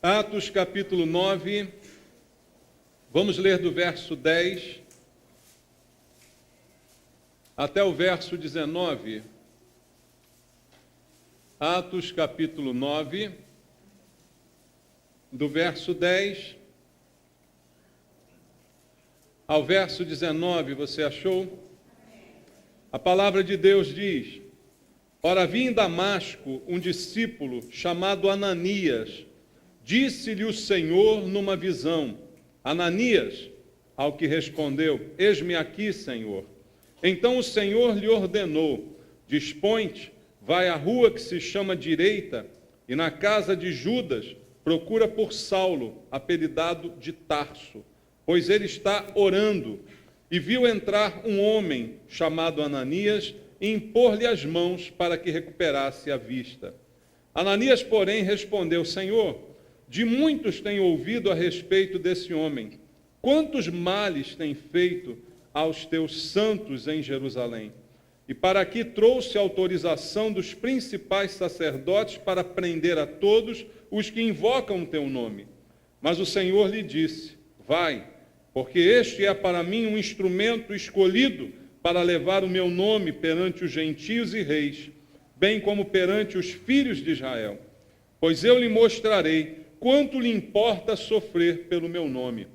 Atos capítulo 9, vamos ler do verso 10 até o verso 19. Atos capítulo 9, do verso 10 ao verso 19, você achou? A palavra de Deus diz: Ora, havia em Damasco um discípulo chamado Ananias. Disse-lhe o Senhor numa visão: Ananias, ao que respondeu: Eis-me aqui, Senhor. Então o Senhor lhe ordenou: Dispõe-te, vai à rua que se chama Direita, e na casa de Judas procura por Saulo, apelidado de Tarso, pois ele está orando. E viu entrar um homem chamado Ananias e impor-lhe as mãos para que recuperasse a vista. Ananias, porém, respondeu: Senhor, de muitos tenho ouvido a respeito desse homem. Quantos males tem feito aos teus santos em Jerusalém? E para aqui trouxe autorização dos principais sacerdotes para prender a todos os que invocam o teu nome. Mas o Senhor lhe disse: Vai, porque este é para mim um instrumento escolhido para levar o meu nome perante os gentios e reis, bem como perante os filhos de Israel. Pois eu lhe mostrarei quanto lhe importa sofrer pelo meu nome.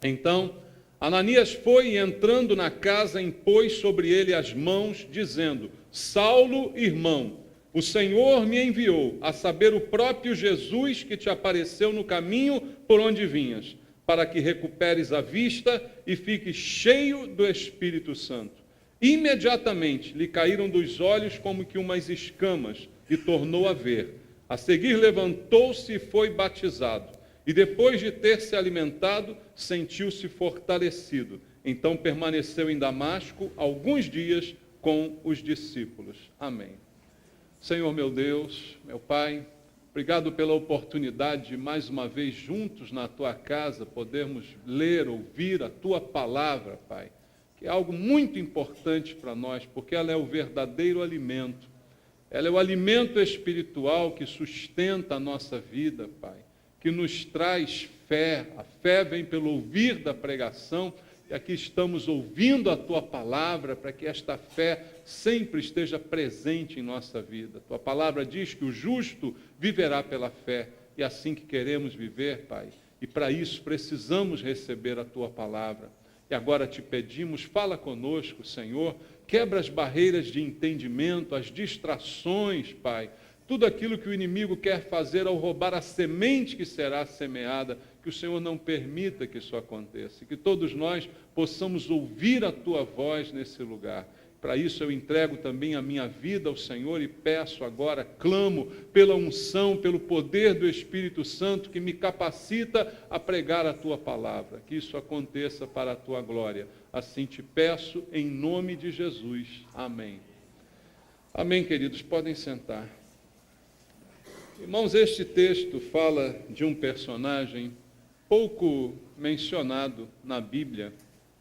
Então, Ananias foi e, entrando na casa, impôs sobre ele as mãos, dizendo: Saulo, irmão, o Senhor me enviou, a saber, o próprio Jesus que te apareceu no caminho por onde vinhas, para que recuperes a vista e fiques cheio do Espírito Santo. Imediatamente lhe caíram dos olhos como que umas escamas, e tornou a ver. A seguir levantou-se e foi batizado. E depois de ter se alimentado, sentiu-se fortalecido. Então permaneceu em Damasco alguns dias com os discípulos. Amém. Senhor meu Deus, meu Pai, obrigado pela oportunidade de mais uma vez juntos na Tua casa podermos ler, ouvir a Tua palavra, Pai, que é algo muito importante para nós, porque ela é o verdadeiro alimento. Ela é o alimento espiritual que sustenta a nossa vida, Pai, que nos traz fé. A fé vem pelo ouvir da pregação, e aqui estamos ouvindo a Tua palavra para que esta fé sempre esteja presente em nossa vida. Tua palavra diz que o justo viverá pela fé, e é assim que queremos viver, Pai. E para isso precisamos receber a Tua palavra. E agora te pedimos, fala conosco, Senhor, quebra as barreiras de entendimento, as distrações, Pai, tudo aquilo que o inimigo quer fazer ao roubar a semente que será semeada, que o Senhor não permita que isso aconteça, e que todos nós possamos ouvir a Tua voz nesse lugar. Para isso eu entrego também a minha vida ao Senhor e peço agora, clamo pela unção, pelo poder do Espírito Santo que me capacita a pregar a Tua palavra. Que isso aconteça para a Tua glória. Assim te peço em nome de Jesus. Amém. Amém, queridos. Podem sentar. Irmãos, este texto fala de um personagem pouco mencionado na Bíblia,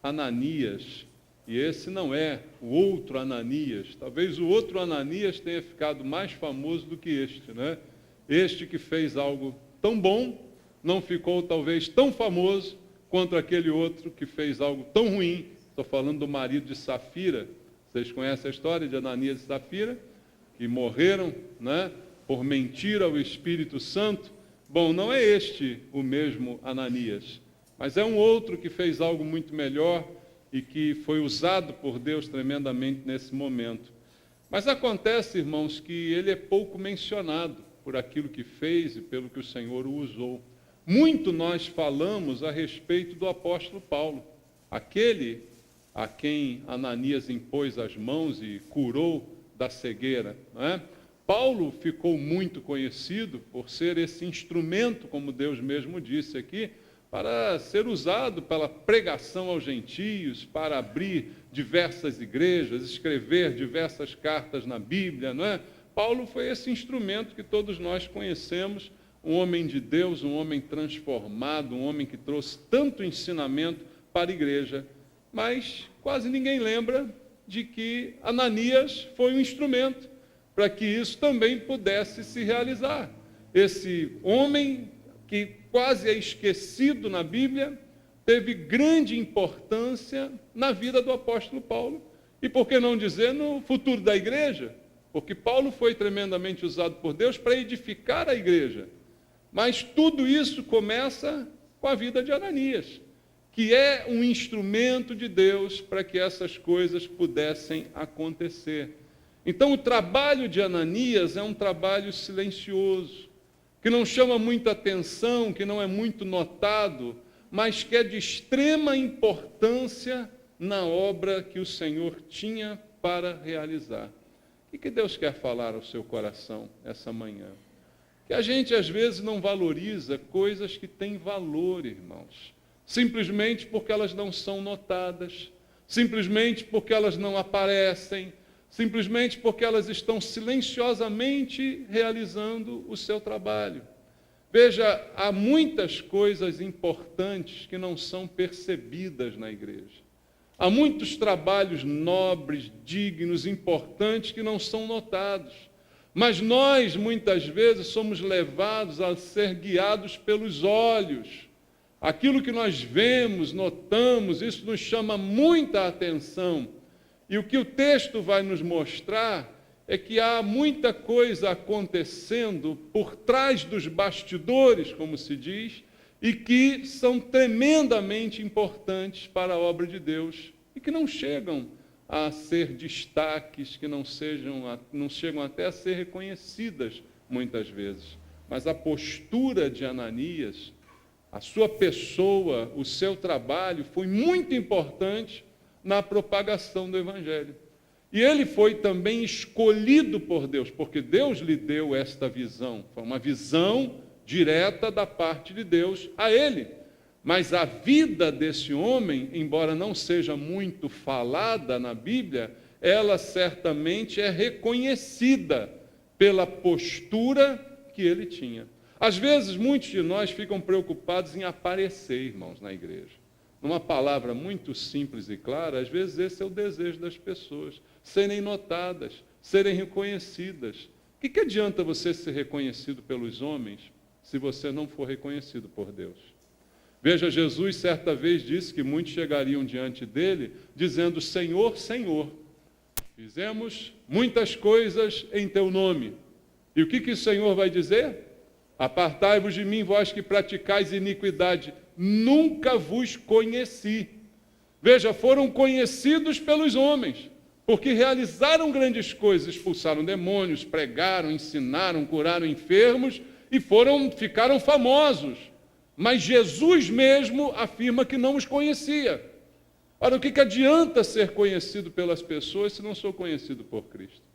Ananias. E esse não é o outro Ananias. Talvez o outro Ananias tenha ficado mais famoso do que este, né? Este que fez algo tão bom, não ficou talvez tão famoso quanto aquele outro que fez algo tão ruim. Estou falando do marido de Safira. Vocês conhecem a história de Ananias e Safira? Que morreram, né, por mentir ao Espírito Santo. Bom, não é este o mesmo Ananias, mas é um outro que fez algo muito melhor e que foi usado por Deus tremendamente nesse momento. Mas acontece, irmãos, que ele é pouco mencionado por aquilo que fez e pelo que o Senhor o usou. Muito nós falamos a respeito do apóstolo Paulo, aquele a quem Ananias impôs as mãos e curou da cegueira, não é? Paulo ficou muito conhecido por ser esse instrumento, como Deus mesmo disse aqui, para ser usado pela pregação aos gentios, para abrir diversas igrejas, escrever diversas cartas na Bíblia, não é? Paulo foi esse instrumento que todos nós conhecemos, um homem de Deus, um homem transformado, um homem que trouxe tanto ensinamento para a igreja, mas quase ninguém lembra de que Ananias foi um instrumento para que isso também pudesse se realizar. Esse homem que quase é esquecido na Bíblia, teve grande importância na vida do apóstolo Paulo. E por que não dizer no futuro da igreja? Porque Paulo foi tremendamente usado por Deus para edificar a igreja. Mas tudo isso começa com a vida de Ananias, que é um instrumento de Deus para que essas coisas pudessem acontecer. Então, o trabalho de Ananias é um trabalho silencioso, que não chama muita atenção, que não é muito notado, mas que é de extrema importância na obra que o Senhor tinha para realizar. O que Deus quer falar ao seu coração essa manhã? Que a gente, às vezes, não valoriza coisas que têm valor, irmãos, simplesmente porque elas não são notadas, simplesmente porque elas não aparecem, simplesmente porque elas estão silenciosamente realizando o seu trabalho. Veja, há muitas coisas importantes que não são percebidas na igreja. Há muitos trabalhos nobres, dignos, importantes que não são notados. Mas nós, muitas vezes, somos levados a ser guiados pelos olhos. Aquilo que nós vemos, notamos, isso nos chama muita atenção. E o que o texto vai nos mostrar é que há muita coisa acontecendo por trás dos bastidores, como se diz, e que são tremendamente importantes para a obra de Deus e que não chegam a ser destaques, que não chegam até a ser reconhecidas muitas vezes. Mas a postura de Ananias, a sua pessoa, o seu trabalho foi muito importante na propagação do Evangelho. E ele foi também escolhido por Deus, porque Deus lhe deu esta visão. Foi uma visão direta da parte de Deus a ele. Mas a vida desse homem, embora não seja muito falada na Bíblia, ela certamente é reconhecida pela postura que ele tinha. Às vezes, muitos de nós ficam preocupados em aparecer, irmãos, na igreja. Numa palavra muito simples e clara, às vezes esse é o desejo das pessoas, serem notadas, serem reconhecidas. O que adianta você ser reconhecido pelos homens se você não for reconhecido por Deus? Veja, Jesus certa vez disse que muitos chegariam diante dele dizendo: Senhor, Senhor, fizemos muitas coisas em teu nome. E o que o Senhor vai dizer? Apartai-vos de mim, vós que praticais iniquidade, nunca vos conheci. Veja, foram conhecidos pelos homens, porque realizaram grandes coisas, expulsaram demônios, pregaram, ensinaram, curaram enfermos e ficaram famosos. Mas Jesus mesmo afirma que não os conhecia. Ora, o que adianta ser conhecido pelas pessoas se não sou conhecido por Cristo?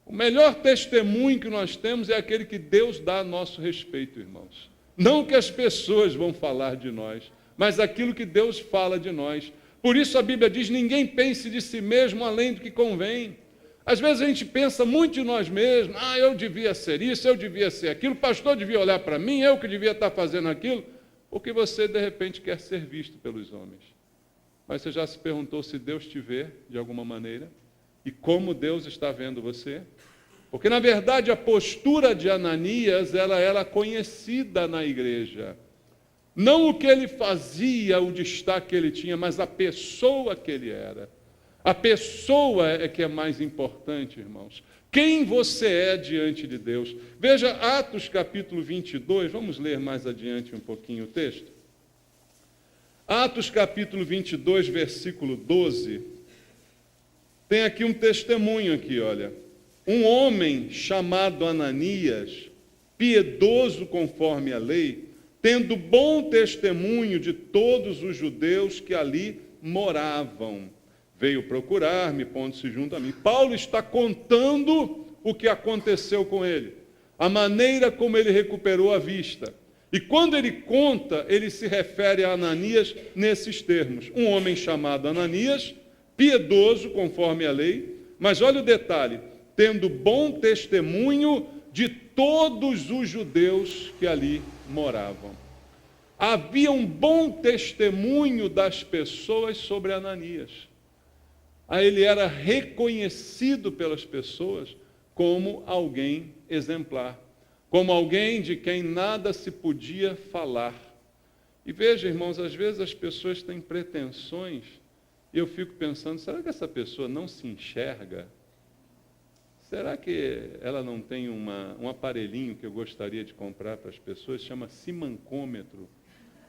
O melhor testemunho que nós temos é aquele que Deus dá a nosso respeito, irmãos. Não o que as pessoas vão falar de nós, mas aquilo que Deus fala de nós. Por isso a Bíblia diz: ninguém pense de si mesmo além do que convém. Às vezes a gente pensa muito de nós mesmos: eu devia ser isso, eu devia ser aquilo, o pastor devia olhar para mim, eu que devia estar fazendo aquilo, porque você de repente quer ser visto pelos homens. Mas você já se perguntou se Deus te vê de alguma maneira? E como Deus está vendo você? Porque, na verdade, a postura de Ananias, ela era conhecida na igreja. Não o que ele fazia, o destaque que ele tinha, mas a pessoa que ele era. A pessoa é que é mais importante, irmãos. Quem você é diante de Deus. Veja Atos capítulo 22, vamos ler mais adiante um pouquinho o texto. Atos capítulo 22, versículo 12. Tem aqui um testemunho aqui, olha. Um homem chamado Ananias, piedoso conforme a lei, tendo bom testemunho de todos os judeus que ali moravam, veio procurar-me, pondo-se junto a mim. Paulo está contando o que aconteceu com ele, a maneira como ele recuperou a vista. E quando ele conta, ele se refere a Ananias nesses termos. Um homem chamado Ananias, piedoso conforme a lei, mas olha o detalhe, tendo bom testemunho de todos os judeus que ali moravam. Havia um bom testemunho das pessoas sobre Ananias. Ele era reconhecido pelas pessoas como alguém exemplar. como alguém de quem nada se podia falar. E veja, irmãos, às vezes as pessoas têm pretensões, e eu fico pensando, será que essa pessoa não se enxerga? Será que ela não tem um aparelhinho que eu gostaria de comprar para as pessoas, chama simancômetro?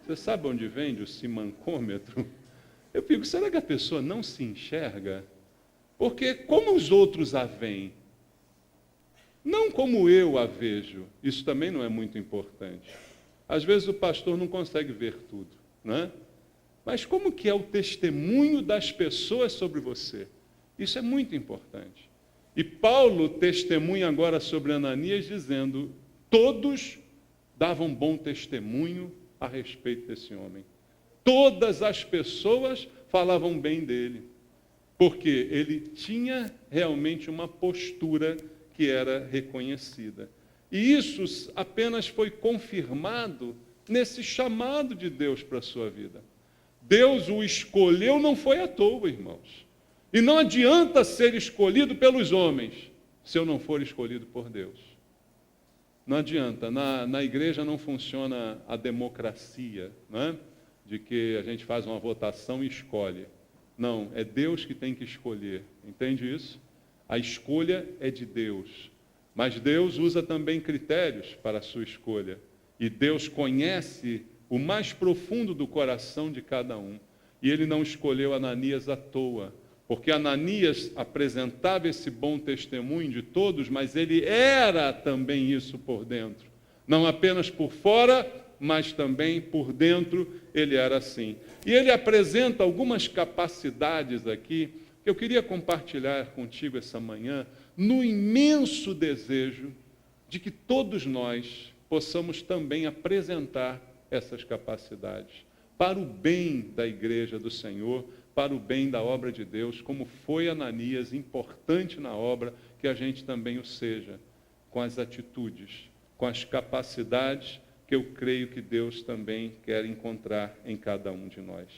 Você sabe onde vende o simancômetro? Eu fico, será que a pessoa não se enxerga? Porque como os outros a veem, não como eu a vejo, isso também não é muito importante. Às vezes o pastor não consegue ver tudo, não é? Mas como que é o testemunho das pessoas sobre você? Isso é muito importante. E Paulo testemunha agora sobre Ananias dizendo, todos davam bom testemunho a respeito desse homem. Todas as pessoas falavam bem dele, porque ele tinha realmente uma postura que era reconhecida. E isso apenas foi confirmado nesse chamado de Deus para a sua vida. Deus o escolheu, não foi à toa, irmãos. E não adianta ser escolhido pelos homens, se eu não for escolhido por Deus. Não adianta, na igreja não funciona a democracia, né? De que a gente faz uma votação e escolhe. Não, é Deus que tem que escolher, entende isso? A escolha é de Deus, mas Deus usa também critérios para a sua escolha. E Deus conhece o mais profundo do coração de cada um. E ele não escolheu Ananias à toa, porque Ananias apresentava esse bom testemunho de todos, mas ele era também isso por dentro. Não apenas por fora, mas também por dentro ele era assim. E ele apresenta algumas capacidades aqui, que eu queria compartilhar contigo essa manhã, no imenso desejo de que todos nós possamos também apresentar essas capacidades para o bem da igreja do Senhor, para o bem da obra de Deus, como foi Ananias, importante na obra, que a gente também o seja, com as atitudes, com as capacidades que eu creio que Deus também quer encontrar em cada um de nós.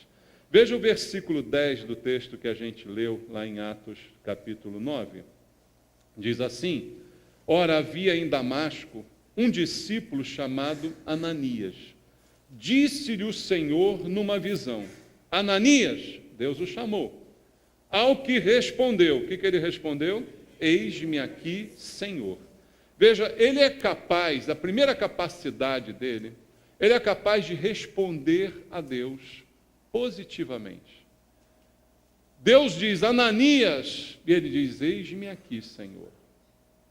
Veja o versículo 10 do texto que a gente leu lá em Atos, capítulo 9. Diz assim, ora, havia em Damasco um discípulo chamado Ananias. Disse-lhe o Senhor numa visão, Ananias, Deus o chamou. Ao que respondeu, o que ele respondeu? Eis-me aqui, Senhor. Veja, ele é capaz, a primeira capacidade dele, ele é capaz de responder a Deus positivamente. Deus diz, Ananias, e ele diz, eis-me aqui, Senhor.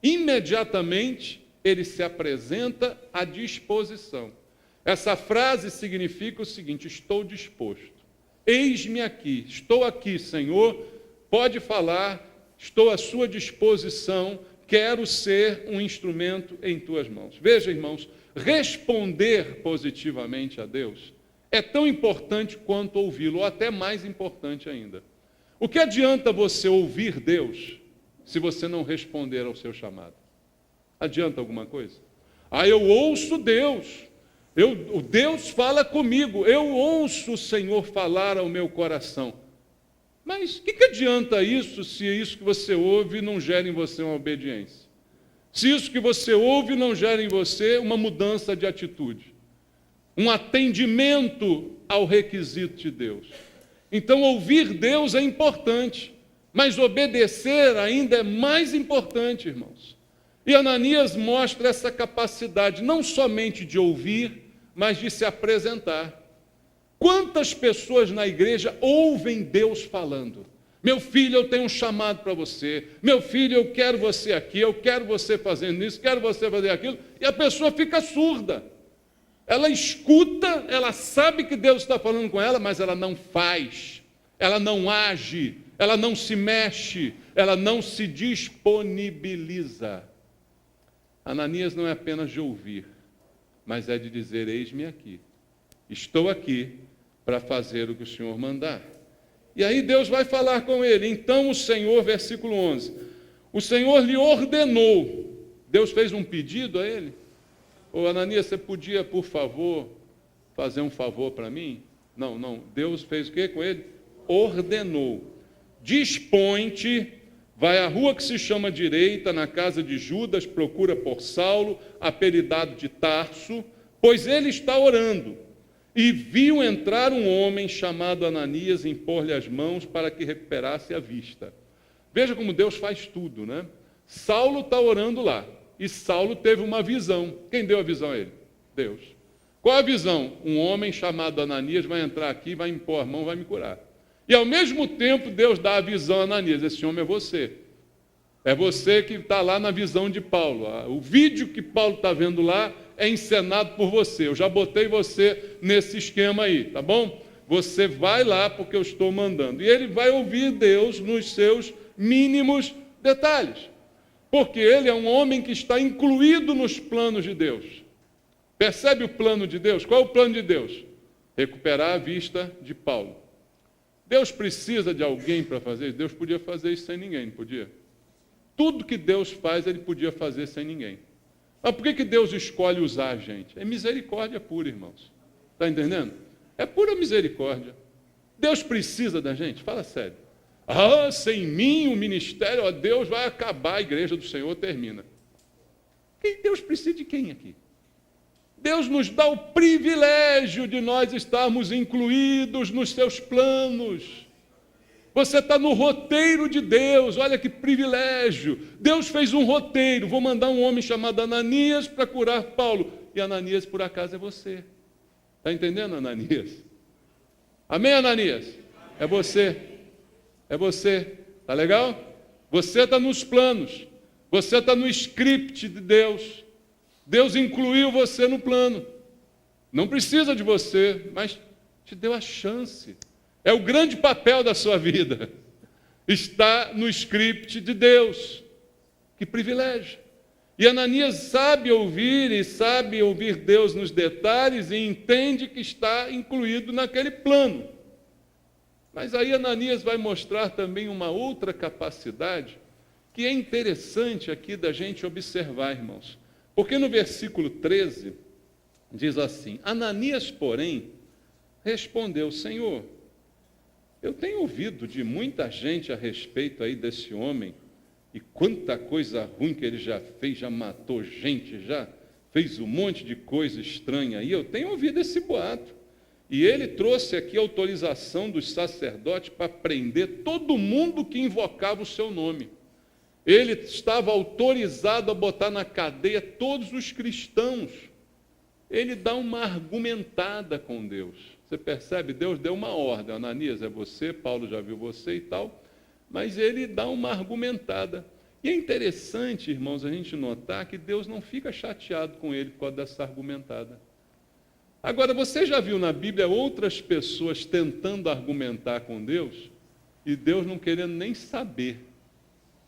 Imediatamente, ele se apresenta à disposição. Essa frase significa o seguinte, estou disposto. Eis-me aqui, estou aqui, Senhor, pode falar, estou à sua disposição, quero ser um instrumento em tuas mãos. Veja, irmãos, responder positivamente a Deus é tão importante quanto ouvi-lo, ou até mais importante ainda. O que adianta você ouvir Deus se você não responder ao seu chamado? Adianta alguma coisa? Eu ouço Deus. O Deus fala comigo, eu ouço o Senhor falar ao meu coração. Mas o que adianta isso se isso que você ouve não gera em você uma obediência? Se isso que você ouve não gera em você uma mudança de atitude, um atendimento ao requisito de Deus. Então ouvir Deus é importante, mas obedecer ainda é mais importante, irmãos. E Ananias mostra essa capacidade não somente de ouvir, mas de se apresentar. Quantas pessoas na igreja ouvem Deus falando? Meu filho, eu tenho um chamado para você. Meu filho, eu quero você aqui, eu quero você fazendo isso, quero você fazer aquilo. E a pessoa fica surda. Ela escuta, ela sabe que Deus está falando com ela, mas ela não faz, ela não age, ela não se mexe, ela não se disponibiliza. Ananias não é apenas de ouvir, mas é de dizer, eis-me aqui, estou aqui para fazer o que o Senhor mandar. E aí Deus vai falar com ele. Então o Senhor, versículo 11, o Senhor lhe ordenou, Deus fez um pedido a ele, Ananias, você podia, por favor, fazer um favor para mim? Não, Deus fez o que com ele? Ordenou, dispõe-te vai à rua que se chama Direita, na casa de Judas, procura por Saulo, apelidado de Tarso, pois ele está orando. E viu entrar um homem chamado Ananias e impor-lhe as mãos para que recuperasse a vista. Veja como Deus faz tudo, né? Saulo está orando lá, e Saulo teve uma visão. Quem deu a visão a ele? Deus. Qual a visão? Um homem chamado Ananias vai entrar aqui, vai impor a mão, vai me curar. E ao mesmo tempo Deus dá a visão a Ananias, esse homem é você. É você que está lá na visão de Paulo. O vídeo que Paulo está vendo lá é encenado por você. Eu já botei você nesse esquema aí, tá bom? Você vai lá porque eu estou mandando. E ele vai ouvir Deus nos seus mínimos detalhes. Porque ele é um homem que está incluído nos planos de Deus. Percebe o plano de Deus? Qual é o plano de Deus? Recuperar a vista de Paulo. Deus precisa de alguém para fazer isso? Deus podia fazer isso sem ninguém, não podia? Tudo que Deus faz, ele podia fazer sem ninguém. Mas por que Deus escolhe usar a gente? É misericórdia pura, irmãos. Está entendendo? É pura misericórdia. Deus precisa da gente? Fala sério. Sem mim o ministério, Deus vai acabar, a igreja do Senhor termina. Deus precisa de quem aqui? Deus nos dá o privilégio de nós estarmos incluídos nos seus planos. Você está no roteiro de Deus, olha que privilégio. Deus fez um roteiro, vou mandar um homem chamado Ananias para curar Paulo. E Ananias, por acaso, é você. Está entendendo, Ananias? Amém, Ananias? É você. É você. Está legal? Você está nos planos. Você está no script de Deus. Deus incluiu você no plano. Não precisa de você, mas te deu a chance. É o grande papel da sua vida. Está no script de Deus. Que privilégio. E Ananias sabe ouvir Deus nos detalhes e entende que está incluído naquele plano. Mas aí Ananias vai mostrar também uma outra capacidade que é interessante aqui da gente observar, irmãos. Porque no versículo 13 diz assim: Ananias, porém, respondeu: Senhor, eu tenho ouvido de muita gente a respeito aí desse homem, e quanta coisa ruim que ele já fez, já matou gente, já fez um monte de coisa estranha aí, eu tenho ouvido esse boato. E ele trouxe aqui a autorização dos sacerdotes para prender todo mundo que invocava o seu nome. Ele estava autorizado a botar na cadeia todos os cristãos. Ele dá uma argumentada com Deus. Você percebe? Deus deu uma ordem. Ananias, é você, Paulo já viu você e tal. Mas ele dá uma argumentada. E é interessante, irmãos, a gente notar que Deus não fica chateado com ele por causa dessa argumentada. Agora, você já viu na Bíblia outras pessoas tentando argumentar com Deus e Deus não querendo nem saber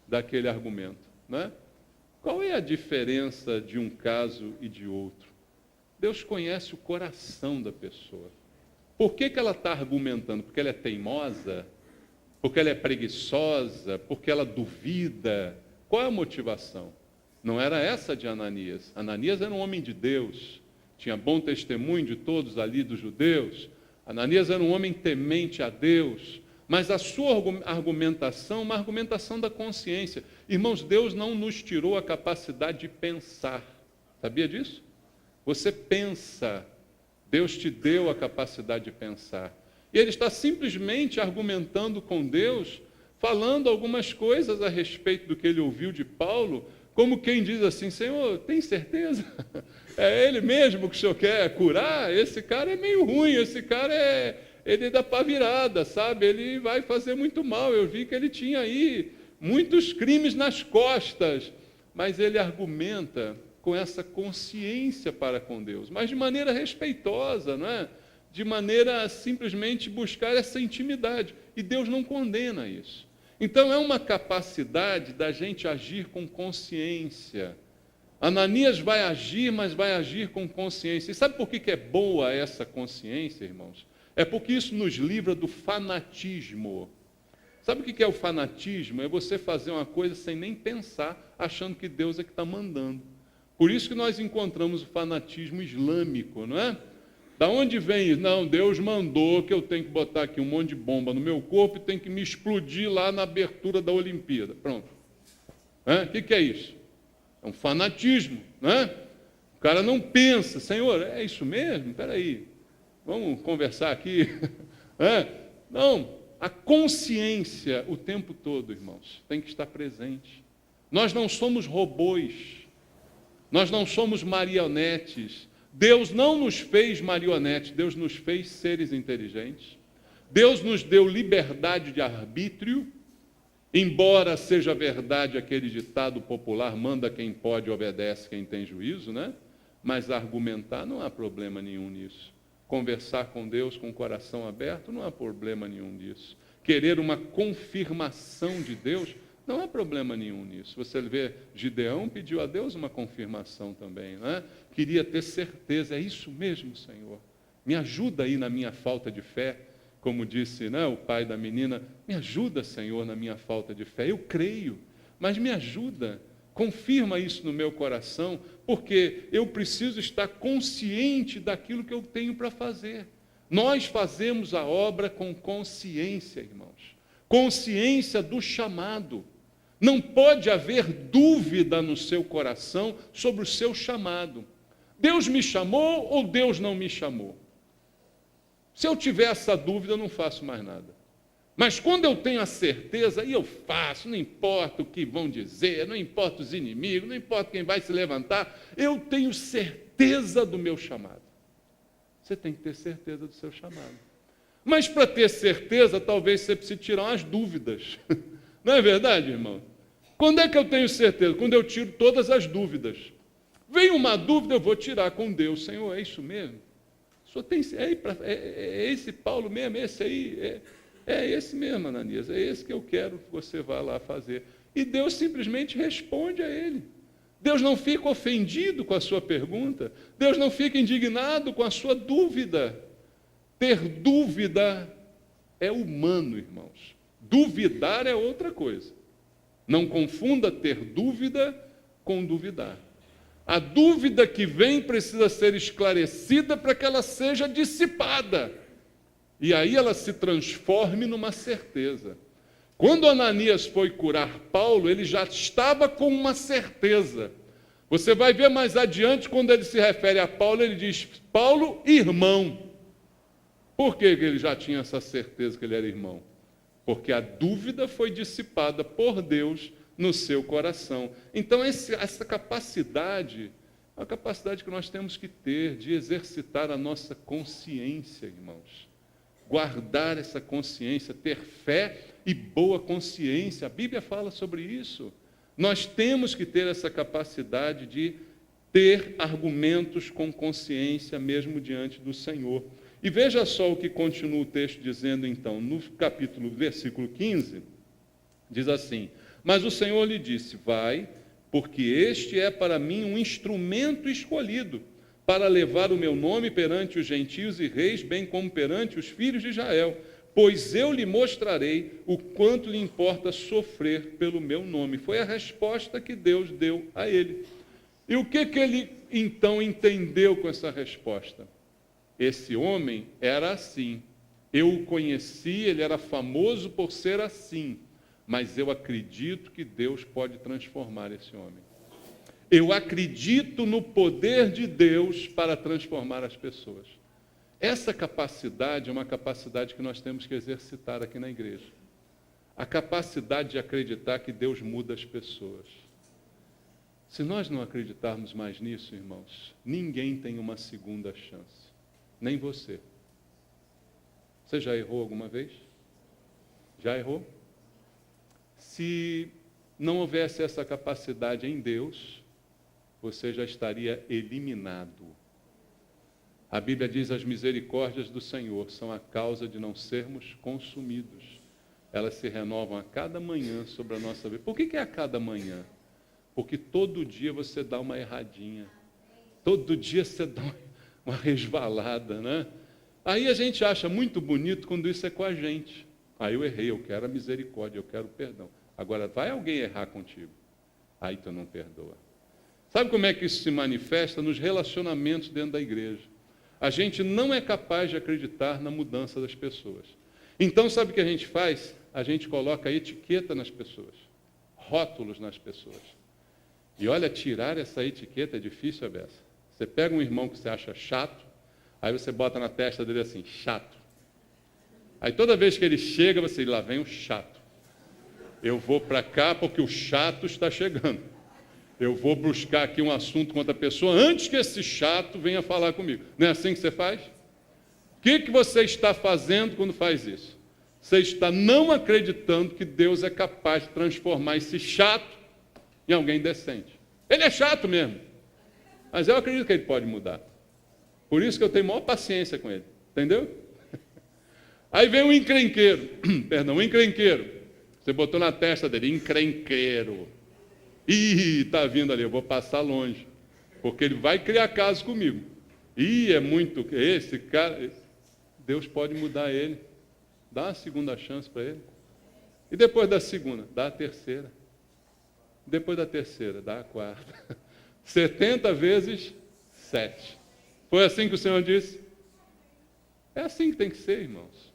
daquele argumento, né? Qual é a diferença de um caso e de outro? Deus conhece o coração da pessoa. Por que ela está argumentando? Porque ela é teimosa? Porque ela é preguiçosa? Porque ela duvida? Qual é a motivação? Não era essa de Ananias. Ananias era um homem de Deus, tinha bom testemunho de todos ali dos judeus. Ananias era um homem temente a Deus. Mas a sua argumentação, uma argumentação da consciência. Irmãos, Deus não nos tirou a capacidade de pensar. Sabia disso? Você pensa. Deus te deu a capacidade de pensar. E ele está simplesmente argumentando com Deus, falando algumas coisas a respeito do que ele ouviu de Paulo, como quem diz assim: Senhor, tem certeza? É ele mesmo que o Senhor quer curar? Esse cara é meio ruim, esse cara ele dá para virada, sabe? Ele vai fazer muito mal. Eu vi que ele tinha aí muitos crimes nas costas. Mas ele argumenta com essa consciência para com Deus, mas de maneira respeitosa, não é? De maneira a simplesmente buscar essa intimidade. E Deus não condena isso. Então é uma capacidade da gente agir com consciência. Ananias vai agir, mas vai agir com consciência. E sabe por que é boa essa consciência, irmãos? É porque isso nos livra do fanatismo. Sabe o que é o fanatismo? É você fazer uma coisa sem nem pensar, achando que Deus é que está mandando. Por isso que nós encontramos o fanatismo islâmico, não é? Da onde vem isso? Não, Deus mandou que eu tenho que botar aqui um monte de bomba no meu corpo e tem que me explodir lá na abertura da Olimpíada. Pronto. O que é isso? É um fanatismo, né? O cara não pensa, Senhor, é isso mesmo? Espera aí, vamos conversar aqui. Não, a consciência o tempo todo, irmãos, tem que estar presente. Nós não somos robôs, nós não somos marionetes. Deus não nos fez marionetes, Deus nos fez seres inteligentes. Deus nos deu liberdade de arbítrio, embora seja verdade aquele ditado popular, manda quem pode, obedece quem tem juízo, né? Mas argumentar não há problema nenhum nisso. Conversar com Deus com o coração aberto, não há problema nenhum nisso. Querer uma confirmação de Deus, não há problema nenhum nisso. Você vê, Gideão pediu a Deus uma confirmação também, né? Queria ter certeza, é isso mesmo, Senhor. Me ajuda aí na minha falta de fé, como disse, né, o pai da menina, me ajuda, Senhor, na minha falta de fé. Eu creio, mas me ajuda, confirma isso no meu coração, porque eu preciso estar consciente daquilo que eu tenho para fazer. Nós fazemos a obra com consciência, irmãos. Consciência do chamado. Não pode haver dúvida no seu coração sobre o seu chamado. Deus me chamou ou Deus não me chamou? Se eu tiver essa dúvida, eu não faço mais nada. Mas quando eu tenho a certeza, aí eu faço, não importa o que vão dizer, não importa os inimigos, não importa quem vai se levantar, eu tenho certeza do meu chamado. Você tem que ter certeza do seu chamado. Mas para ter certeza, talvez você precise tirar umas dúvidas. Não é verdade, irmão? Quando é que eu tenho certeza? Quando eu tiro todas as dúvidas. Vem uma dúvida, eu vou tirar com Deus. Senhor, é isso mesmo? O senhor tem, é esse Paulo mesmo? Esse aí? É esse mesmo, Ananias. É esse que eu quero que você vá lá fazer. E Deus simplesmente responde a ele. Deus não fica ofendido com a sua pergunta. Deus não fica indignado com a sua dúvida. Ter dúvida é humano, irmãos. Duvidar é outra coisa. Não confunda ter dúvida com duvidar. A dúvida que vem precisa ser esclarecida para que ela seja dissipada. E aí ela se transforme numa certeza. Quando Ananias foi curar Paulo, ele já estava com uma certeza. Você vai ver mais adiante, quando ele se refere a Paulo, ele diz, Paulo, irmão. Por que ele já tinha essa certeza que ele era irmão? Porque a dúvida foi dissipada por Deus no seu coração. Então, essa capacidade, é uma capacidade que nós temos que ter de exercitar a nossa consciência, irmãos. Guardar essa consciência, ter fé e boa consciência. A Bíblia fala sobre isso. Nós temos que ter essa capacidade de ter argumentos com consciência mesmo diante do Senhor. E veja só o que continua o texto dizendo então, no versículo 15, diz assim, mas o Senhor lhe disse, vai, porque este é para mim um instrumento escolhido, para levar o meu nome perante os gentios e reis, bem como perante os filhos de Israel, pois eu lhe mostrarei o quanto lhe importa sofrer pelo meu nome. Foi a resposta que Deus deu a ele. E o que ele então entendeu com essa resposta? Esse homem era assim. Eu o conheci, ele era famoso por ser assim, mas eu acredito que Deus pode transformar esse homem. Eu acredito no poder de Deus para transformar as pessoas. Essa capacidade é uma capacidade que nós temos que exercitar aqui na igreja. A capacidade de acreditar que Deus muda as pessoas. Se nós não acreditarmos mais nisso, irmãos, ninguém tem uma segunda chance. Nem você. Você já errou alguma vez? Já errou? Se não houvesse essa capacidade em Deus, você já estaria eliminado. A Bíblia diz, as misericórdias do Senhor são a causa de não sermos consumidos. Elas se renovam a cada manhã sobre a nossa vida. Por que é a cada manhã? Porque todo dia você dá uma erradinha. Todo dia você dá uma resvalada, né? Aí a gente acha muito bonito quando isso é com a gente. Aí eu errei, eu quero a misericórdia, eu quero o perdão. Agora, vai alguém errar contigo? Aí tu não perdoa. Sabe como é que isso se manifesta? Nos relacionamentos dentro da igreja. a gente não é capaz de acreditar na mudança das pessoas. Então, sabe o que a gente faz? A gente coloca etiqueta nas pessoas, rótulos nas pessoas. E olha, tirar essa etiqueta é difícil, a beça. Você pega um irmão que você acha chato, aí você bota na testa dele assim, chato. Aí toda vez que ele chega, você diz, lá vem o chato. Eu vou para cá porque o chato está chegando. Eu vou buscar aqui um assunto com outra pessoa antes que esse chato venha falar comigo. Não é assim que você faz? O que você está fazendo quando faz isso? Você está não acreditando que Deus é capaz de transformar esse chato em alguém decente. Ele é chato mesmo, mas eu acredito que ele pode mudar. Por isso que eu tenho maior paciência com ele, entendeu? Aí vem o encrenqueiro, perdão, o encrenqueiro. Você botou na testa dele, encrenqueiro. Ih, está vindo ali, eu vou passar longe, porque ele vai criar caso comigo. Ih, é muito, esse cara, Deus pode mudar ele. Dá uma segunda chance para ele. E depois da segunda, dá a terceira. Depois da terceira, dá a quarta. 70 vezes 7. Foi assim que o Senhor disse? É assim que tem que ser, irmãos.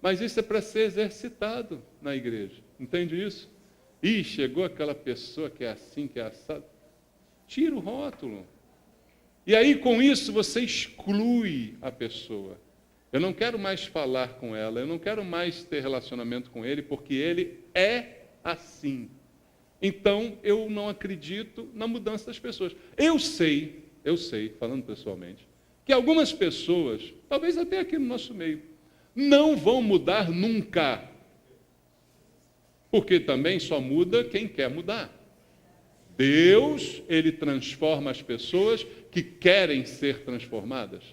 Mas isso é para ser exercitado na igreja. Entende isso? Ih, chegou aquela pessoa que é assim, que é assado. Tira o rótulo. E aí, com isso, você exclui a pessoa. Eu não quero mais falar com ela, eu não quero mais ter relacionamento com ele, porque ele é assim. Então, eu não acredito na mudança das pessoas. Eu sei, falando pessoalmente, que algumas pessoas, talvez até aqui no nosso meio, não vão mudar nunca. Porque também só muda quem quer mudar. Deus, ele transforma as pessoas que querem ser transformadas.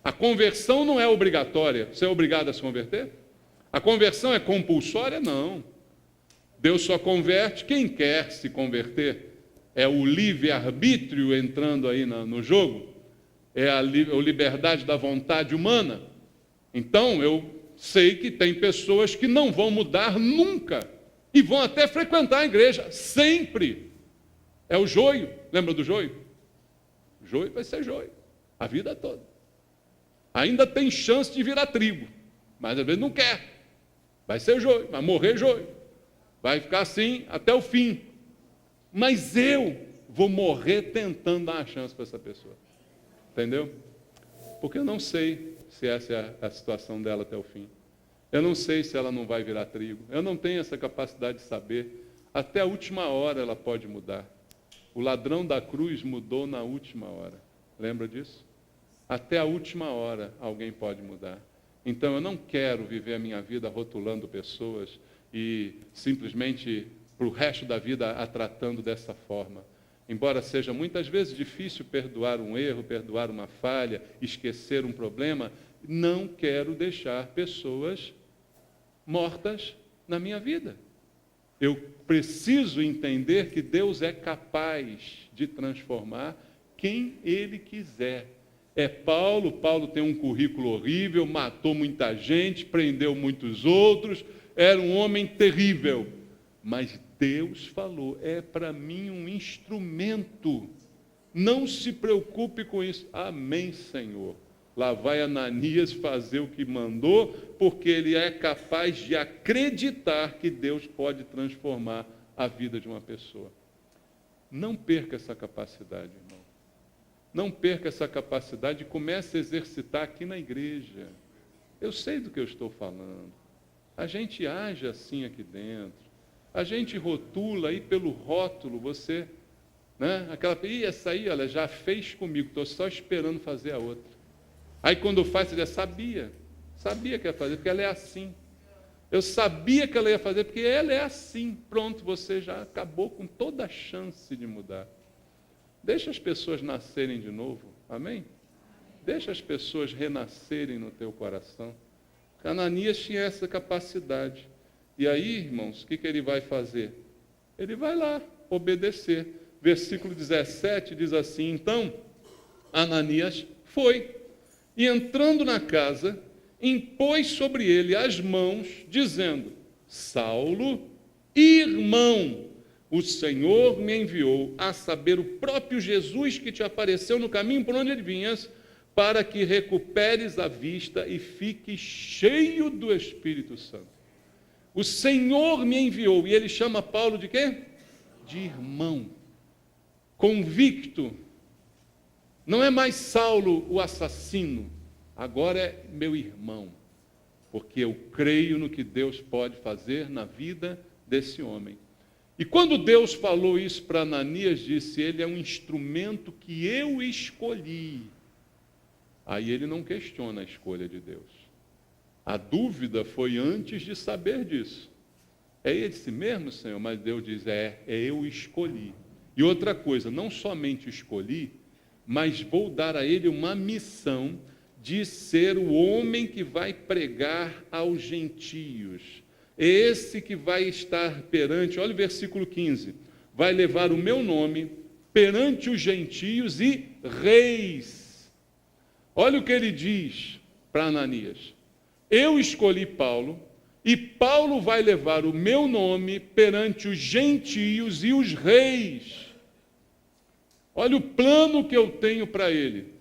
A conversão não é obrigatória. Você é obrigado a se converter? A conversão é compulsória? Não. Deus só converte quem quer se converter. É o livre-arbítrio entrando aí no jogo. É a liberdade da vontade humana. Então, eu sei que tem pessoas que não vão mudar nunca. E vão até frequentar a igreja, sempre. É o joio, lembra do joio? O joio vai ser joio, a vida toda. Ainda tem chance de virar trigo, mas às vezes não quer. Vai ser joio, vai morrer joio. Vai ficar assim até o fim. Mas eu vou morrer tentando dar uma chance para essa pessoa. Entendeu? Porque eu não sei se essa é a situação dela até o fim. Eu não sei se ela não vai virar trigo. Eu não tenho essa capacidade de saber. Até a última hora ela pode mudar. O ladrão da cruz mudou na última hora. Lembra disso? Até a última hora alguém pode mudar. Então eu não quero viver a minha vida rotulando pessoas e simplesmente para o resto da vida a tratando dessa forma. Embora seja muitas vezes difícil perdoar um erro, perdoar uma falha, esquecer um problema, não quero deixar pessoas mortas na minha vida. Eu preciso entender que Deus é capaz de transformar quem Ele quiser. É Paulo tem um currículo horrível, matou muita gente, prendeu muitos outros, era um homem terrível. Mas Deus falou, é para mim um instrumento. Não se preocupe com isso. Amém, Senhor. Lá vai Ananias fazer o que mandou, porque ele é capaz de acreditar que Deus pode transformar a vida de uma pessoa. Não perca essa capacidade, irmão. Não perca essa capacidade e comece a exercitar aqui na igreja. Eu sei do que eu estou falando. A gente age assim aqui dentro. A gente rotula aí pelo rótulo, você, né? Essa aí, ela já fez comigo, estou só esperando fazer a outra. Aí quando faz, você diz, sabia que ia fazer, porque ela é assim. Eu sabia que ela ia fazer, porque ela é assim. Pronto, você já acabou com toda a chance de mudar. Deixa as pessoas nascerem de novo, amém? Deixa as pessoas renascerem no teu coração. Ananias tinha essa capacidade. E aí, irmãos, o que ele vai fazer? Ele vai lá obedecer. Versículo 17 diz assim, então, Ananias foi. E entrando na casa, impôs sobre ele as mãos, dizendo, Saulo, irmão, o Senhor me enviou, a saber, o próprio Jesus que te apareceu no caminho por onde ele vinhas, para que recuperes a vista e fiques cheio do Espírito Santo. O Senhor me enviou, e ele chama Paulo de quê? De irmão, convicto. Não é mais Saulo o assassino, agora é meu irmão, porque eu creio no que Deus pode fazer na vida desse homem. E quando Deus falou isso para Ananias, disse, ele é um instrumento que eu escolhi. Aí ele não questiona a escolha de Deus. A dúvida foi antes de saber disso. É esse mesmo, Senhor? Mas Deus diz, eu escolhi. E outra coisa, não somente escolhi, mas vou dar a ele uma missão de ser o homem que vai pregar aos gentios. É esse que vai estar perante, olha o versículo 15, vai levar o meu nome perante os gentios e reis. Olha o que ele diz para Ananias. Eu escolhi Paulo, e Paulo vai levar o meu nome perante os gentios e os reis. Olha o plano que eu tenho para ele.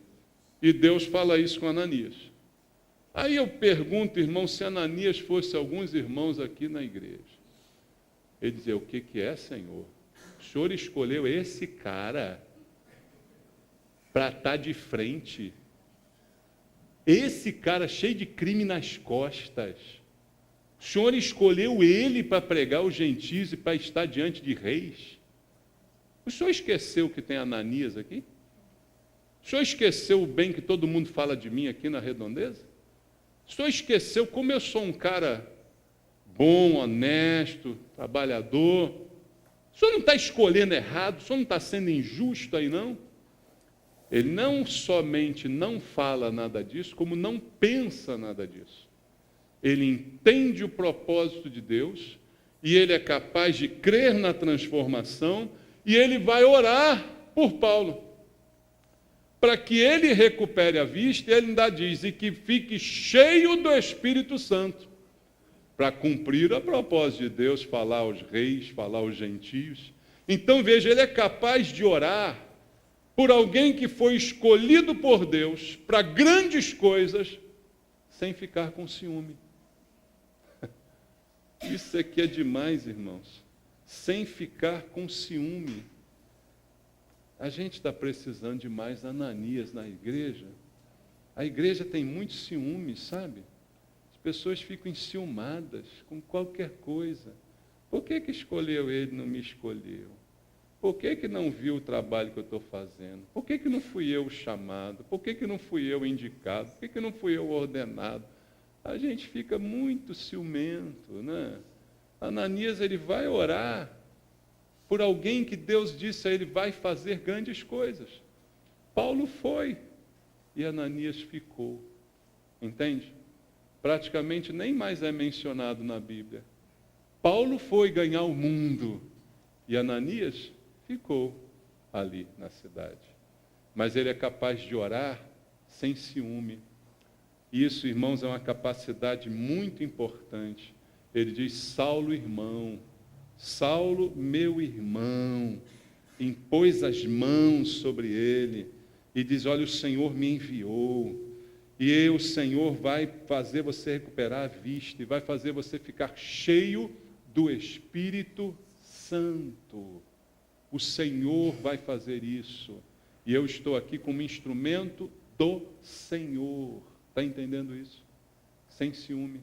E Deus fala isso com Ananias. Aí eu pergunto, irmão, se Ananias fosse alguns irmãos aqui na igreja. Ele dizia, o que é, Senhor? O Senhor escolheu esse cara para estar de frente. Esse cara cheio de crime nas costas. O Senhor escolheu ele para pregar os gentios e para estar diante de reis. O senhor esqueceu que tem Ananias aqui? O senhor esqueceu o bem que todo mundo fala de mim aqui na Redondeza? O senhor esqueceu como eu sou um cara bom, honesto, trabalhador? O senhor não está escolhendo errado? O senhor não está sendo injusto aí, não? Ele não somente não fala nada disso, como não pensa nada disso. Ele entende o propósito de Deus e ele é capaz de crer na transformação e ele vai orar por Paulo, para que ele recupere a vista, e ele ainda diz, e que fique cheio do Espírito Santo, para cumprir a propósito de Deus, falar aos reis, falar aos gentios. Então veja, ele é capaz de orar por alguém que foi escolhido por Deus para grandes coisas, sem ficar com ciúme. Isso aqui é demais, irmãos. Sem ficar com ciúme. A gente está precisando de mais Ananias na igreja. A igreja tem muito ciúme, sabe? As pessoas ficam enciumadas com qualquer coisa. Por que escolheu ele e não me escolheu? Por que não viu o trabalho que eu estou fazendo? Por que não fui eu o chamado? Por que não fui eu o indicado? Por que não fui eu o ordenado? A gente fica muito ciumento, né? Ananias, ele vai orar por alguém que Deus disse a ele, vai fazer grandes coisas. Paulo foi e Ananias ficou. Entende? Praticamente nem mais é mencionado na Bíblia. Paulo foi ganhar o mundo e Ananias ficou ali na cidade. Mas ele é capaz de orar sem ciúme. Isso, irmãos, é uma capacidade muito importante. Ele diz, Saulo, irmão, Saulo, meu irmão, impôs as mãos sobre ele e diz, olha, o Senhor me enviou e o Senhor vai fazer você recuperar a vista e vai fazer você ficar cheio do Espírito Santo. O Senhor vai fazer isso e eu estou aqui como instrumento do Senhor. Está entendendo isso? Sem ciúme.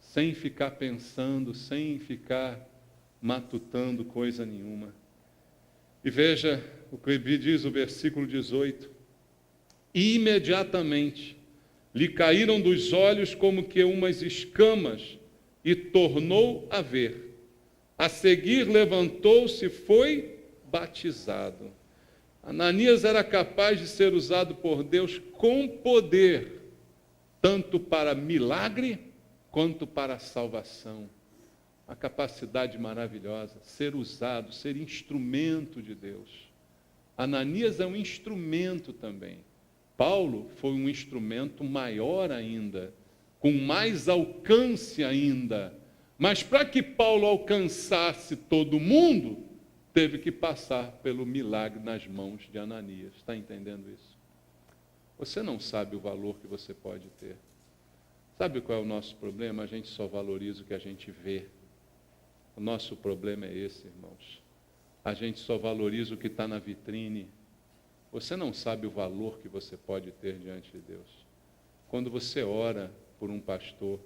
Sem ficar pensando, sem ficar matutando coisa nenhuma. E veja o que diz o versículo 18. Imediatamente lhe caíram dos olhos como que umas escamas e tornou a ver. A seguir levantou-se e foi batizado. Ananias era capaz de ser usado por Deus com poder, tanto para milagre, quanto para a salvação. A capacidade maravilhosa, ser usado, ser instrumento de Deus. Ananias é um instrumento também. Paulo foi um instrumento maior ainda, com mais alcance ainda. Mas para que Paulo alcançasse todo mundo, teve que passar pelo milagre nas mãos de Ananias. Está entendendo isso? Você não sabe o valor que você pode ter. Sabe qual é o nosso problema? A gente só valoriza o que a gente vê. O nosso problema é esse, irmãos. A gente só valoriza o que está na vitrine. Você não sabe o valor que você pode ter diante de Deus. Quando você ora por um pastor,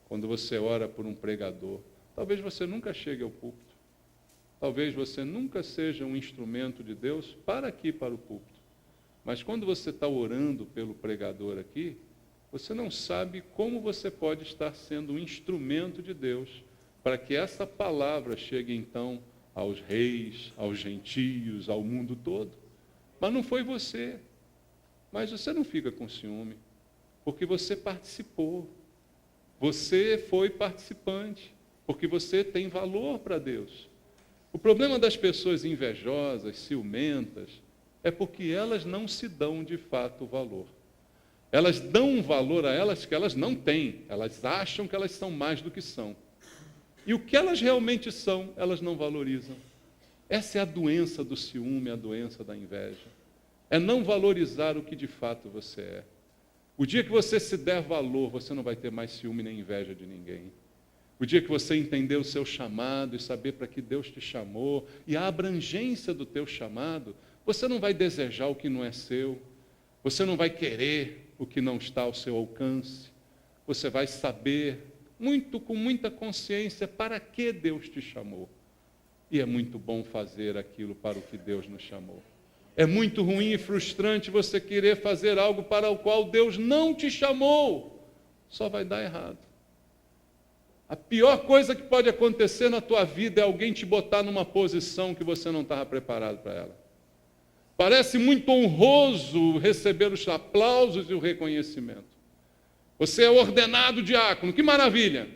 quando você ora por um pregador, talvez você nunca chegue ao púlpito. Talvez você nunca seja um instrumento de Deus para aqui, para o púlpito. Mas quando você está orando pelo pregador aqui, você não sabe como você pode estar sendo um instrumento de Deus para que essa palavra chegue então aos reis, aos gentios, ao mundo todo. Mas não foi você. Mas você não fica com ciúme, porque você participou. Você foi participante, porque você tem valor para Deus. O problema das pessoas invejosas, ciumentas, é porque elas não se dão de fato valor. Elas dão um valor a elas que elas não têm. Elas acham que elas são mais do que são. E o que elas realmente são, elas não valorizam. Essa é a doença do ciúme, a doença da inveja. É não valorizar o que de fato você é. O dia que você se der valor, você não vai ter mais ciúme nem inveja de ninguém. O dia que você entender o seu chamado e saber para que Deus te chamou e a abrangência do teu chamado, você não vai desejar o que não é seu. Você não vai querer o que não está ao seu alcance. Você vai saber, com muita consciência, para que Deus te chamou. E é muito bom fazer aquilo para o que Deus nos chamou. É muito ruim e frustrante você querer fazer algo para o qual Deus não te chamou. Só vai dar errado. A pior coisa que pode acontecer na tua vida é alguém te botar numa posição que você não estava preparado para ela. Parece muito honroso receber os aplausos e o reconhecimento. Você é ordenado diácono, que maravilha!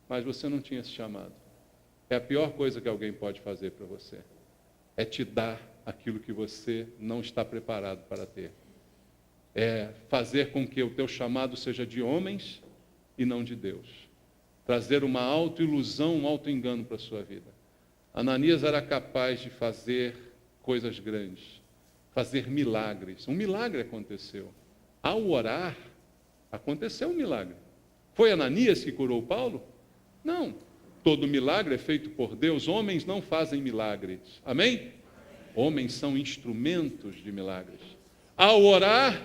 Mas você não tinha esse chamado. É a pior coisa que alguém pode fazer para você. É te dar aquilo que você não está preparado para ter. É fazer com que o teu chamado seja de homens e não de Deus. Trazer uma autoilusão, um autoengano para a sua vida. Ananias era capaz de fazer coisas grandes, fazer milagres. Um milagre aconteceu. Ao orar, aconteceu um milagre. Foi Ananias que curou Paulo? Não. Todo milagre é feito por Deus. Homens não fazem milagres. Amém? Homens são instrumentos de milagres. Ao orar,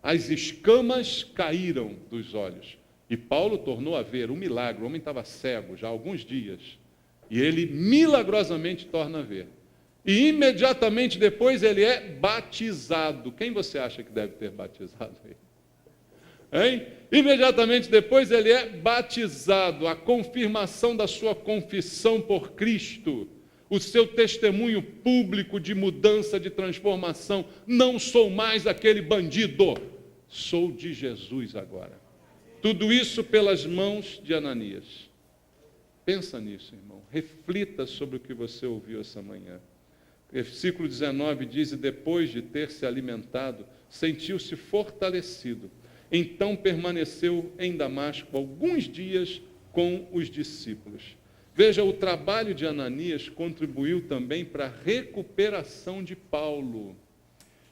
as escamas caíram dos olhos. E Paulo tornou a ver um milagre. O homem estava cego já há alguns dias. E ele milagrosamente torna a ver. E imediatamente depois ele é batizado. Quem você acha que deve ter batizado aí? Hein? Imediatamente depois ele é batizado. A confirmação da sua confissão por Cristo. O seu testemunho público de mudança, de transformação. Não sou mais aquele bandido. Sou de Jesus agora. Tudo isso pelas mãos de Ananias. Pensa nisso, irmão. Reflita sobre o que você ouviu essa manhã. Versículo 19 diz: e depois de ter se alimentado, sentiu-se fortalecido. Então permaneceu em Damasco alguns dias com os discípulos. Veja, o trabalho de Ananias contribuiu também para a recuperação de Paulo.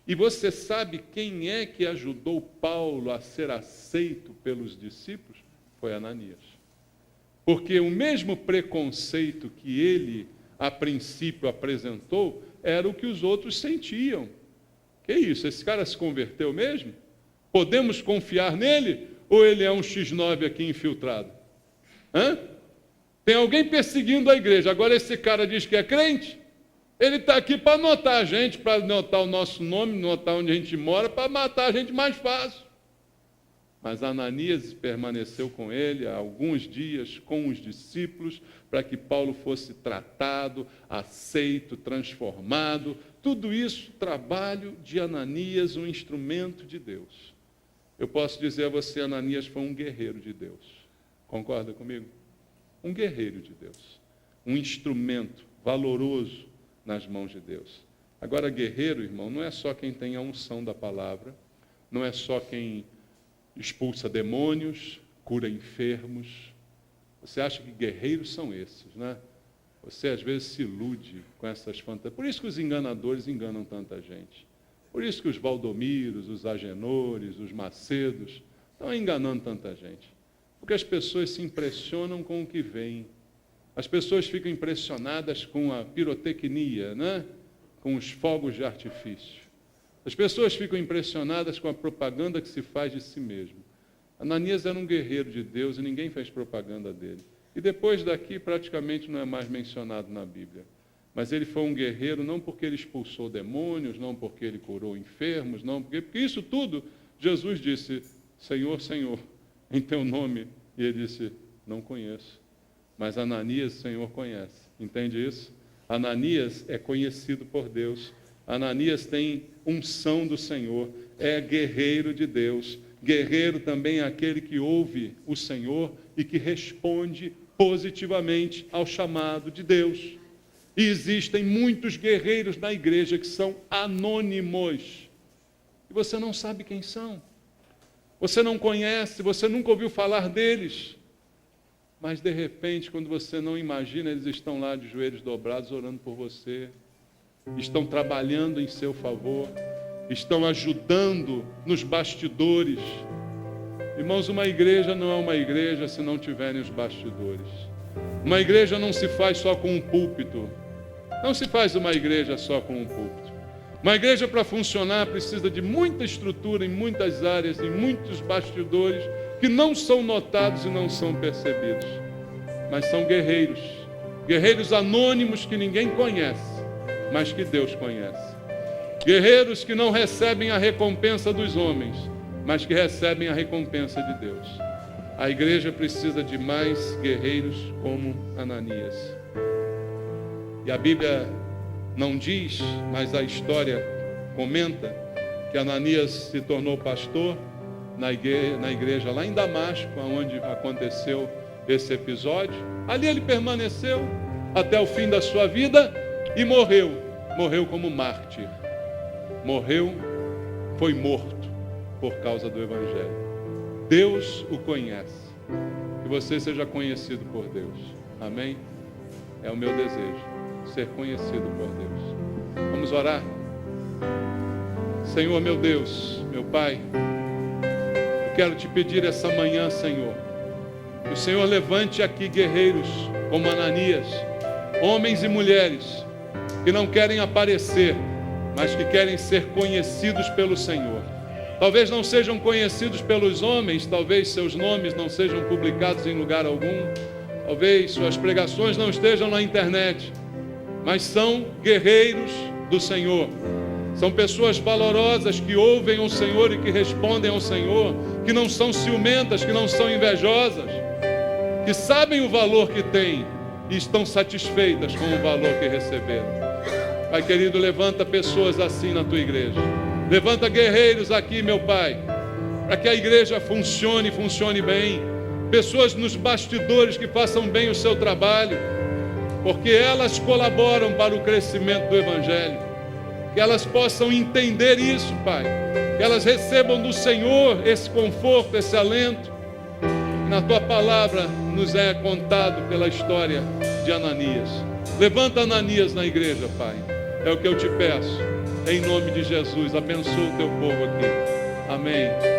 E você sabe quem é que ajudou Paulo a ser aceito pelos discípulos? Foi Ananias. Porque o mesmo preconceito que ele, a princípio, apresentou, era o que os outros sentiam. Que isso? Esse cara se converteu mesmo? Podemos confiar nele? Ou ele é um X9 aqui infiltrado? Hã? Tem alguém perseguindo a igreja. Agora esse cara diz que é crente? Ele está aqui para anotar a gente, para anotar o nosso nome, anotar onde a gente mora, para matar a gente mais fácil. Mas Ananias permaneceu com ele há alguns dias, com os discípulos, para que Paulo fosse tratado, aceito, transformado. Tudo isso, trabalho de Ananias, um instrumento de Deus. Eu posso dizer a você, Ananias foi um guerreiro de Deus. Concorda comigo? Um guerreiro de Deus. Um instrumento valoroso nas mãos de Deus. Agora, guerreiro, irmão, não é só quem tem a unção da palavra, não é só quem expulsa demônios, cura enfermos. Você acha que guerreiros são esses, né? Você às vezes se ilude com essas fantasias. Por isso que os enganadores enganam tanta gente. Por isso que os Valdomiros, os Agenores, os Macedos estão enganando tanta gente. Porque as pessoas se impressionam com o que veem. As pessoas ficam impressionadas com a pirotecnia, né? Com os fogos de artifício. As pessoas ficam impressionadas com a propaganda que se faz de si mesmo. Ananias era um guerreiro de Deus e ninguém fez propaganda dele. E depois daqui praticamente não é mais mencionado na Bíblia. Mas ele foi um guerreiro não porque ele expulsou demônios, não porque ele curou enfermos, não porque isso tudo Jesus disse, Senhor, Senhor, em teu nome. E ele disse, não conheço. Mas Ananias, o Senhor conhece. Entende isso? Ananias é conhecido por Deus. Ananias tem unção do Senhor. É guerreiro de Deus. Guerreiro também é aquele que ouve o Senhor e que responde positivamente ao chamado de Deus. E existem muitos guerreiros na igreja que são anônimos. E você não sabe quem são. Você não conhece, você nunca ouviu falar deles. Mas, de repente, quando você não imagina, eles estão lá de joelhos dobrados orando por você. Estão trabalhando em seu favor. Estão ajudando nos bastidores. Irmãos, uma igreja não é uma igreja se não tiverem os bastidores. Uma igreja não se faz só com um púlpito. Não se faz uma igreja só com um púlpito. Uma igreja, para funcionar, precisa de muita estrutura em muitas áreas, em muitos bastidores, que não são notados e não são percebidos. Mas são guerreiros. Guerreiros anônimos que ninguém conhece, mas que Deus conhece. Guerreiros que não recebem a recompensa dos homens, mas que recebem a recompensa de Deus. A igreja precisa de mais guerreiros como Ananias. E a Bíblia não diz, mas a história comenta que Ananias se tornou pastor na igreja lá em Damasco, onde aconteceu esse episódio. Ali ele permaneceu até o fim da sua vida e morreu. Morreu como mártir. Morreu, foi morto por causa do Evangelho. Deus o conhece. Que você seja conhecido por Deus. Amém? É o meu desejo, ser conhecido por Deus. Vamos orar? Senhor, meu Deus, meu Pai, eu quero te pedir essa manhã, Senhor, que o Senhor levante aqui guerreiros como Ananias, homens e mulheres que não querem aparecer, mas que querem ser conhecidos pelo Senhor. Talvez não sejam conhecidos pelos homens, talvez seus nomes não sejam publicados em lugar algum, talvez suas pregações não estejam na internet, mas são guerreiros do Senhor. São pessoas valorosas que ouvem o Senhor e que respondem ao Senhor, que não são ciumentas, que não são invejosas, que sabem o valor que têm e estão satisfeitas com o valor que receberam. Pai querido, levanta pessoas assim na tua igreja. Levanta guerreiros aqui, meu Pai, para que a igreja funcione bem. Pessoas nos bastidores que façam bem o seu trabalho, porque elas colaboram para o crescimento do Evangelho. Que elas possam entender isso, Pai. Que elas recebam do Senhor esse conforto, esse alento. E na tua palavra nos é contado pela história de Ananias. Levanta Ananias na igreja, Pai. É o que eu te peço. Em nome de Jesus, abençoa o teu povo aqui. Amém.